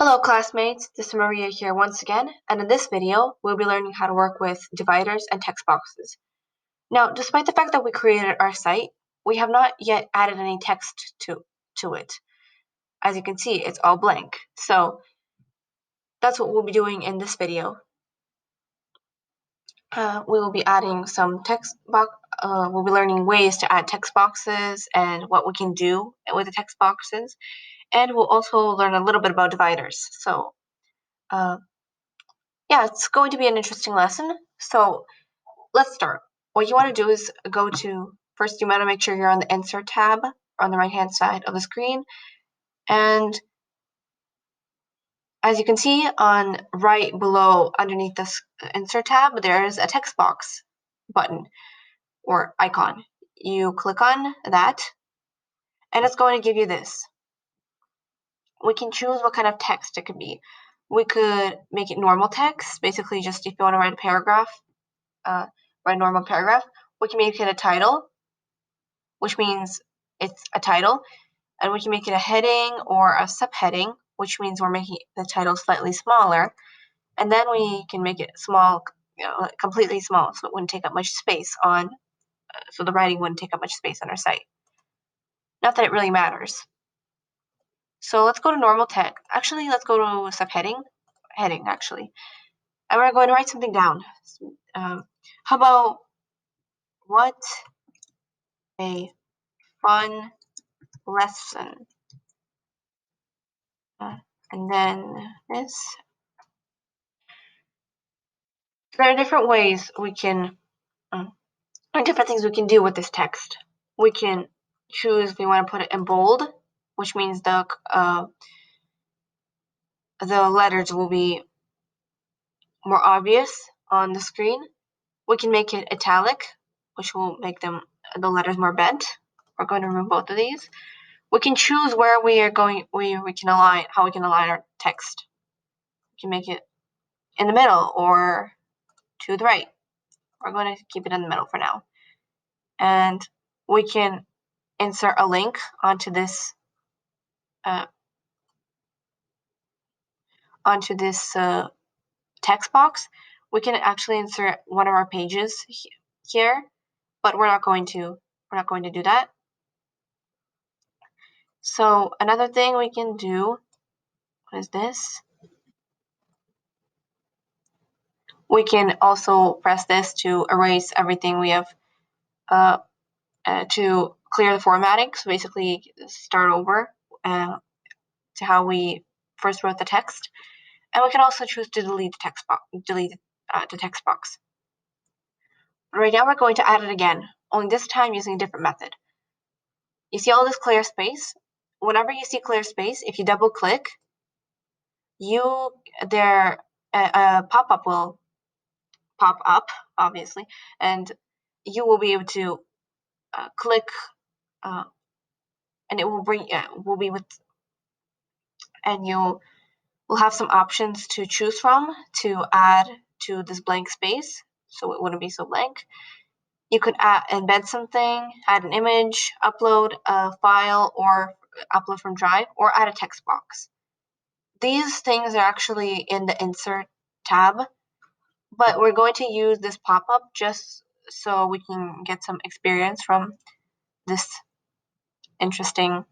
Hello classmates, this is Maria here once again, and in this video, we'll be learning how to work with dividers and text boxes. Now, despite the fact that we created our site, we have not yet added any text to it. As you can see, it's all blank. So that's what we'll be doing in this video. We will be adding some text box. We'll be learning ways to add text boxes and what we can do with the text boxes, and we'll also learn a little bit about dividers. So yeah, it's going to be an interesting lesson. So let's start. What you want to do is first you want to make sure you're on the Insert tab on the right-hand side of the screen. And as you can see on right below underneath this Insert tab, there's a text box button or icon. You click on that, and it's going to give you this. We can choose what kind of text it could be. We could make it normal text, basically just if you want to write a paragraph, write a normal paragraph. We can make it a title, which means it's a title, and we can make it a heading or a subheading, which means we're making the title slightly smaller, and then we can make it small, completely small, so it wouldn't take up much space so the writing wouldn't take up much space on our site. Not that it really matters. So let's go to normal text. Actually, let's go to heading actually, and we're going to write something down. How about what a fun lesson? And then this. There are different ways we can, different things we can do with this text. We can choose if we want to put it in bold, which means the letters will be more obvious on the screen. We can make it italic, which will make the letters more bent. We're going to remove both of these. We can choose how we can align our text. We can make it in the middle or to the right. We're going to keep it in the middle for now. And we can insert a link onto this text box. We can actually insert one of our pages here, but we're not going to do that. So another thing we can do is this. We can also press this to erase everything we have to clear the formatting. So basically start over to how we first wrote the text. And we can also choose to delete the text box. Right now we're going to add it again, only this time using a different method. You see all this clear space? Whenever you see clear space, if you double click, a pop-up will pop up, obviously, and you will be able to click, and it will and you will have some options to choose from to add to this blank space, so it wouldn't be so blank. You could embed something, add an image, upload a file, or upload from Drive, or add a text box. These things are actually in the Insert tab, but we're going to use this pop-up just so we can get some experience from this interesting,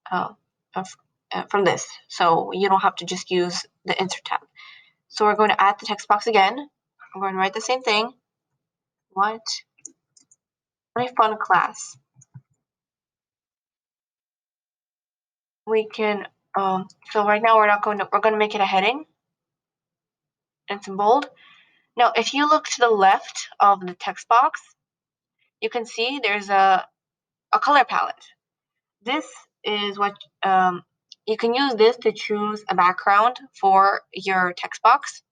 from this. So you don't have to just use the Insert tab. So we're going to add the text box again. I'm going to write the same thing. What a fun class. We can, so right now we're going to make it a heading. It's in bold. Now, if you look to the left of the text box, you can see there's a color palette. This is what, you can use this to choose a background for your text box.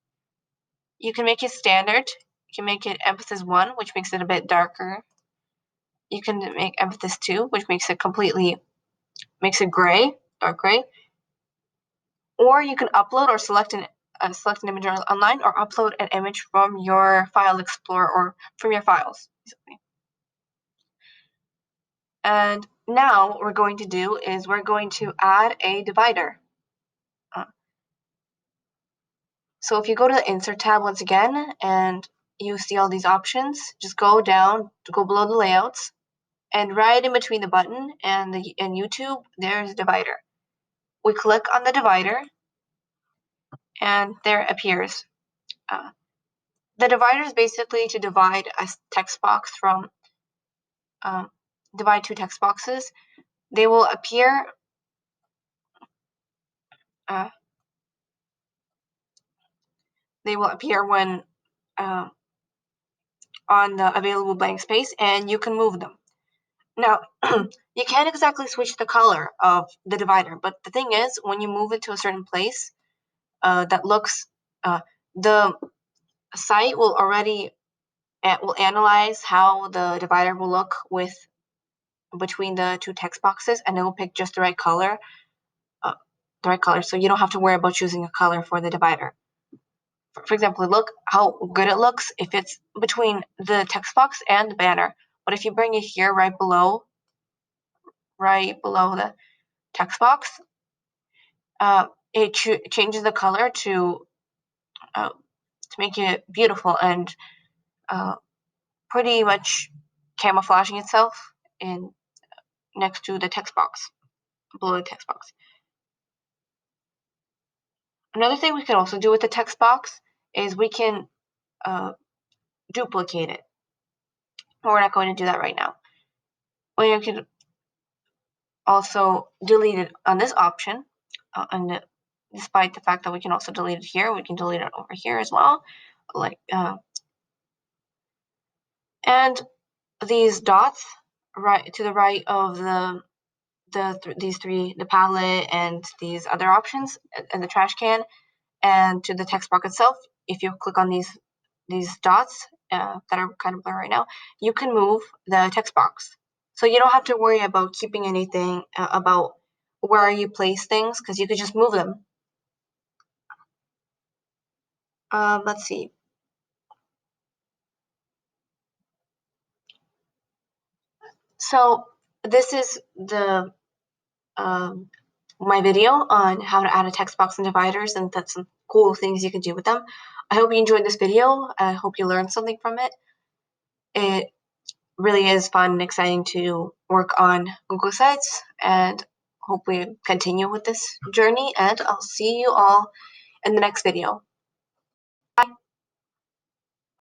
You can make it standard. You can make it emphasis 1, which makes it a bit darker. You can make emphasis 2, which makes it gray, dark gray. Or you can upload or select an image online, or upload an image from your file explorer or from your files, basically. And now what we're going to do is we're going to add a divider. So if you go to the Insert tab once again and you see all these options, just go down, go below the layouts, and right in between the button and YouTube, there's a divider. We click on the divider, and there it appears. The divider is basically to divide a text box from divide two text boxes. They will appear when on the available blank space, and you can move them. Now, you can't exactly switch the color of the divider, but the thing is, when you move it to a certain place that looks, the site will analyze how the divider will look with between the two text boxes, and it will pick just the right color, so you don't have to worry about choosing a color for the divider. For example, look how good it looks if it's between the text box and the banner. But if you bring it here right below the text box, it changes the color to make it beautiful and pretty much camouflaging itself in next to the text box, below the text box. Another thing we can also do with the text box is we can duplicate it. But we're not going to do that right now. We can also delete it on this option, and despite the fact that we can also delete it here, we can delete it over here as well. And these dots right to the right of the palette and these other options and the trash can, and to the text box itself, if you click on these dots that are kind of blurry right now, you can move the text box. So you don't have to worry about keeping anything about where you place things, because you could just move them. Let's see. So this is the my video on how to add a text box and dividers, and that's some cool things you can do with them. I hope you enjoyed this video. I hope you learned something from it. It really is fun and exciting to work on Google Sites, and hope we continue with this journey, and I'll see you all in the next video.